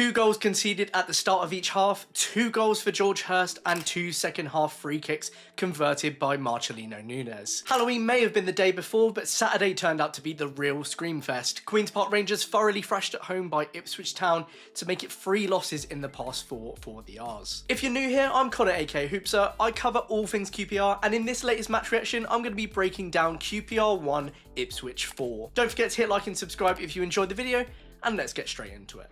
2 goals conceded at the start of each half, 2 goals for George Hurst and 2 second half free kicks converted by Marcelino Nunes. Halloween may have been the day before, but Saturday turned out to be the real Screamfest. Queen's Park Rangers thoroughly thrashed at home by Ipswich Town to make it 3 losses in the past 4 for the R's. If you're new here, I'm Connor aka Hoopser. I cover all things QPR, and in this latest match reaction, I'm going to be breaking down QPR 1, Ipswich 4. Don't forget to hit like and subscribe if you enjoyed the video, and let's get straight into it.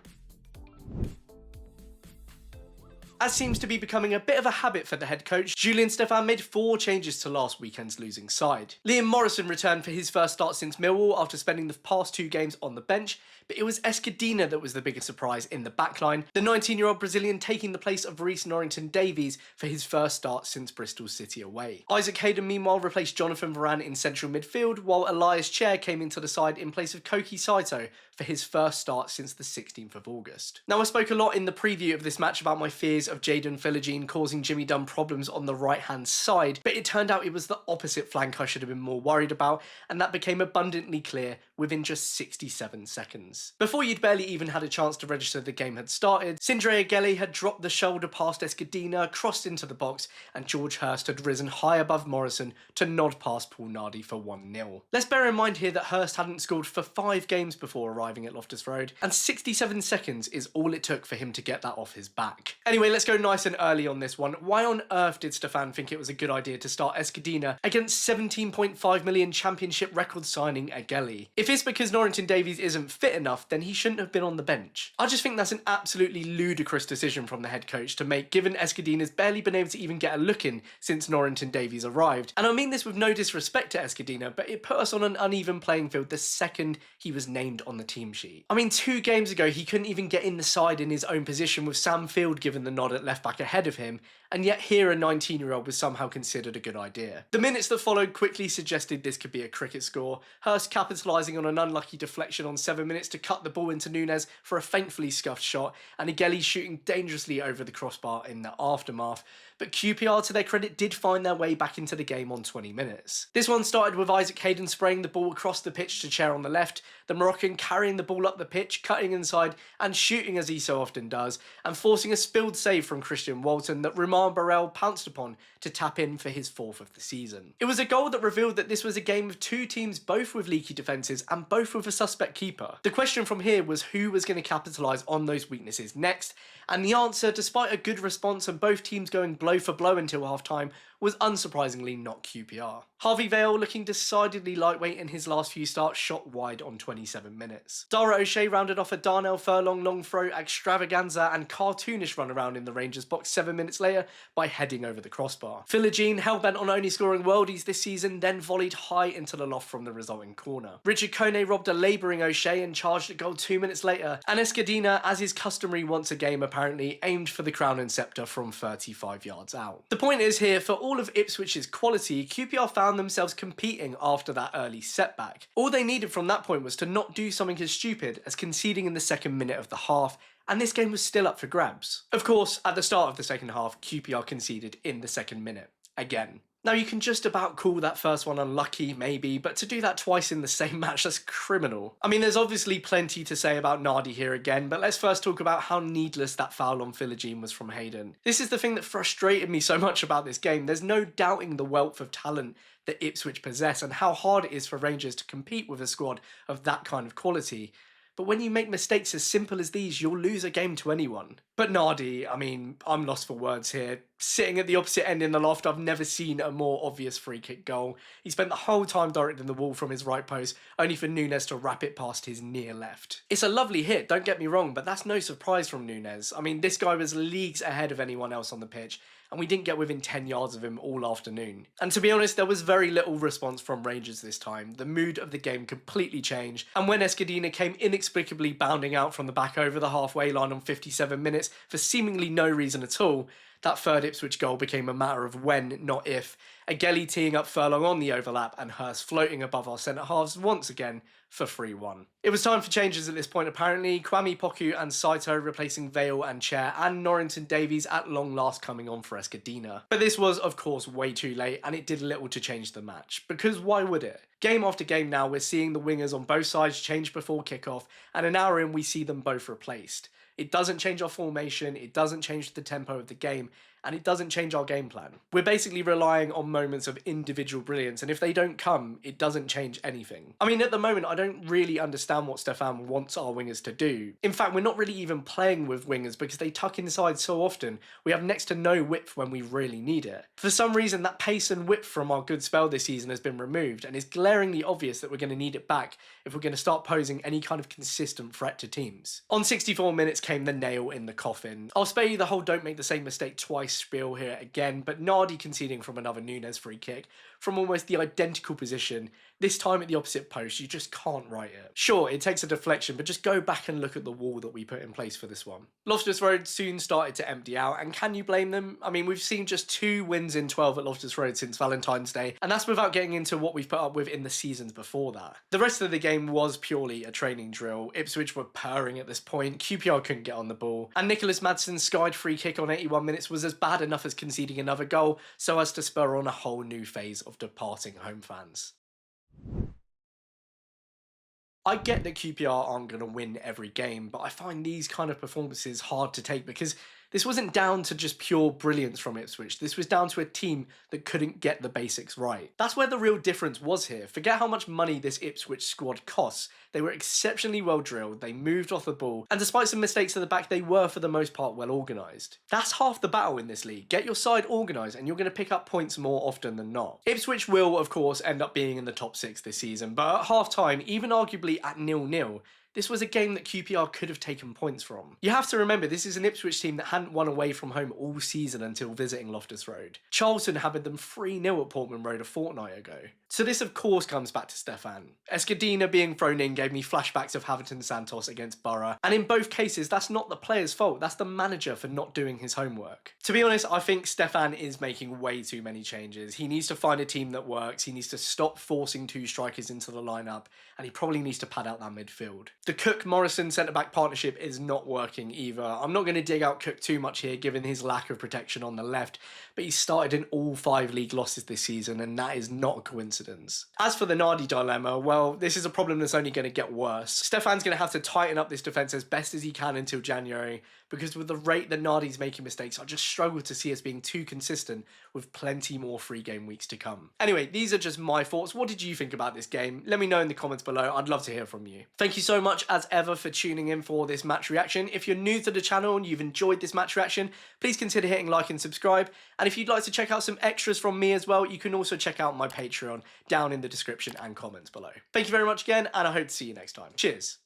As seems to be becoming a bit of a habit for the head coach, Julian Stephan made 4 changes to last weekend's losing side. Liam Morrison returned for his first start since Millwall after spending the past 2 games on the bench, but it was Escudina that was the biggest surprise in the backline, the 19-year-old Brazilian taking the place of Reece Norrington-Davies for his first start since Bristol City away. Isaac Hayden meanwhile replaced Jonathan Varane in central midfield, while Elias Chair came into the side in place of Koki Saito for his first start since the 16th of August. Now, I spoke a lot in the preview of this match about my fears of Jadon Philogene causing Jimmy Dunn problems on the right-hand side, but it turned out it was the opposite flank I should have been more worried about, and that became abundantly clear within just 67 seconds. Before you'd barely even had a chance to register the game had started, Sindre Ageli had dropped the shoulder past Escudina, crossed into the box, and George Hurst had risen high above Morrison to nod past Paul Nardi for 1-0. Let's bear in mind here that Hurst hadn't scored for 5 games before arriving at Loftus Road, and 67 seconds is all it took for him to get that off his back. Anyway, let's go nice and early on this one. Why on earth did Stefan think it was a good idea to start Escudina against 17.5 million championship record signing Ageli? If it's because Norrington-Davies isn't fit enough, then he shouldn't have been on the bench. I just think that's an absolutely ludicrous decision from the head coach to make, given Escudina's barely been able to even get a look in since Norrington-Davies arrived. And I mean this with no disrespect to Escudina, but it put us on an uneven playing field the second he was named on the team sheet. I mean, 2 games ago he couldn't even get in the side in his own position with Sam Field given the nod at left back ahead of him, and yet here a 19-year-old was somehow considered a good idea. The minutes that followed quickly suggested this could be a cricket score, Hurst capitalising on an unlucky deflection on 7 minutes to cut the ball into Nunes for a thankfully scuffed shot, and Ageli shooting dangerously over the crossbar in the aftermath. But QPR, to their credit, did find their way back into the game on 20 minutes. This one started with Isaac Hayden spraying the ball across the pitch to Chair on the left, the Moroccan carrying the ball up the pitch, cutting inside and shooting as he so often does, and forcing a spilled save from Christian Walton that Romain Barrel pounced upon to tap in for his 4th of the season. It was a goal that revealed that this was a game of 2 teams both with leaky defences and both with a suspect keeper. The question from here was who was going to capitalise on those weaknesses next, and the answer, despite a good response and both teams going blow for blow until half-time, was unsurprisingly not QPR. Harvey Vale, looking decidedly lightweight in his last few starts, shot wide on 27 minutes. Dara O'Shea rounded off a Darnell Furlong long throw extravaganza and cartoonish run around in the Rangers box 7 minutes later by heading over the crossbar. Philogene, hell-bent on only scoring worldies this season, then volleyed high into the loft from the resulting corner. Richard Kone robbed a labouring O'Shea and charged a goal 2 minutes later, and Escudina, as is customary once a game apparently, aimed for the crown and sceptre from 35 yards out. The point is here, for all of Ipswich's quality, QPR found themselves competing after that early setback. All they needed from that point was to not do something as stupid as conceding in the 2nd minute of the half, and this game was still up for grabs. Of course, at the start of the second half, QPR conceded in the 2nd minute, again. Now, you can just about call that first one unlucky, maybe, but to do that twice in the same match, that's criminal. I mean, there's obviously plenty to say about Nardi here again, but let's first talk about how needless that foul on Philogene was from Hayden. This is the thing that frustrated me so much about this game. There's no doubting the wealth of talent that Ipswich possess and how hard it is for Rangers to compete with a squad of that kind of quality. But when you make mistakes as simple as these, you'll lose a game to anyone. But Nardi, I mean, I'm lost for words here. Sitting at the opposite end in the loft, I've never seen a more obvious free kick goal. He spent the whole time directing the ball from his right post, only for Nunes to wrap it past his near left. It's a lovely hit, don't get me wrong, but that's no surprise from Nunes. I mean, this guy was leagues ahead of anyone else on the pitch, and we didn't get within 10 yards of him all afternoon. And to be honest, there was very little response from Rangers this time. The mood of the game completely changed, and when Escudina came inexplicably bounding out from the back over the halfway line on 57 minutes for seemingly no reason at all, that third Ipswich goal became a matter of when, not if. Ageli teeing up Furlong on the overlap and Hurst floating above our centre-halves once again for 3-1. It was time for changes at this point apparently, Kwame Poku and Saito replacing Vale and Chair, and Norrington-Davies at long last coming on for Escudina. But this was of course way too late, and it did little to change the match, because why would it? Game after game now we're seeing the wingers on both sides change before kickoff, and an hour in we see them both replaced. It doesn't change our formation, it doesn't change the tempo of the game, and it doesn't change our game plan. We're basically relying on moments of individual brilliance, and if they don't come, it doesn't change anything. I mean, at the moment, I don't really understand what Stefan wants our wingers to do. In fact, we're not really even playing with wingers because they tuck inside so often. We have next to no width when we really need it. For some reason, that pace and width from our good spell this season has been removed, and it's glaringly obvious that we're going to need it back if we're going to start posing any kind of consistent threat to teams. On 64 minutes came the nail in the coffin. I'll spare you the whole don't make the same mistake twice spiel here again, but Nardi conceding from another Nunes free kick from almost the identical position, this time at the opposite post, you just can't write it. Sure, it takes a deflection, but just go back and look at the wall that we put in place for this one. Loftus Road soon started to empty out, and can you blame them? I mean, we've seen just 2 wins in 12 at Loftus Road since Valentine's Day, and that's without getting into what we've put up with in the seasons before that. The rest of the game was purely a training drill. Ipswich were purring at this point, QPR couldn't get on the ball, and Nicholas Madsen's skied free kick on 81 minutes was as bad enough as conceding another goal, so as to spur on a whole new phase of departing home fans. I get that QPR aren't going to win every game, but I find these kind of performances hard to take because this wasn't down to just pure brilliance from Ipswich. This was down to a team that couldn't get the basics right. That's where the real difference was here. Forget how much money this Ipswich squad costs. They were exceptionally well drilled, they moved off the ball, and despite some mistakes at the back, they were for the most part well organised. That's half the battle in this league. Get your side organised and you're going to pick up points more often than not. Ipswich will, of course, end up being in the top 6 this season, but at half time, even arguably at 0-0, this was a game that QPR could have taken points from. You have to remember, this is an Ipswich team that hadn't won away from home all season until visiting Loftus Road. Charlton hammered them 3-0 at Portman Road a fortnight ago. So this of course comes back to Stefan. Escudina being thrown in gave me flashbacks of Haverton Santos against Borough, and in both cases that's not the player's fault, that's the manager for not doing his homework. To be honest, I think Stefan is making way too many changes. He needs to find a team that works, he needs to stop forcing 2 strikers into the lineup, and he probably needs to pad out that midfield. The Cook-Morrison centre-back partnership is not working either. I'm not going to dig out Cook too much here given his lack of protection on the left, but he's started in all 5 league losses this season and that is not a coincidence. As for the Nardi dilemma, well, this is a problem that's only going to get worse. Stefan's going to have to tighten up this defence as best as he can until January, because with the rate that Nardi's making mistakes, I just struggle to see us being too consistent with plenty more free game weeks to come. Anyway, these are just my thoughts. What did you think about this game? Let me know in the comments below. I'd love to hear from you. Thank you so much as ever for tuning in for this match reaction. If you're new to the channel and you've enjoyed this match reaction, please consider hitting like and subscribe. And if you'd like to check out some extras from me as well, you can also check out my Patreon down in the description and comments below. Thank you very much again, and I hope to see you next time. Cheers.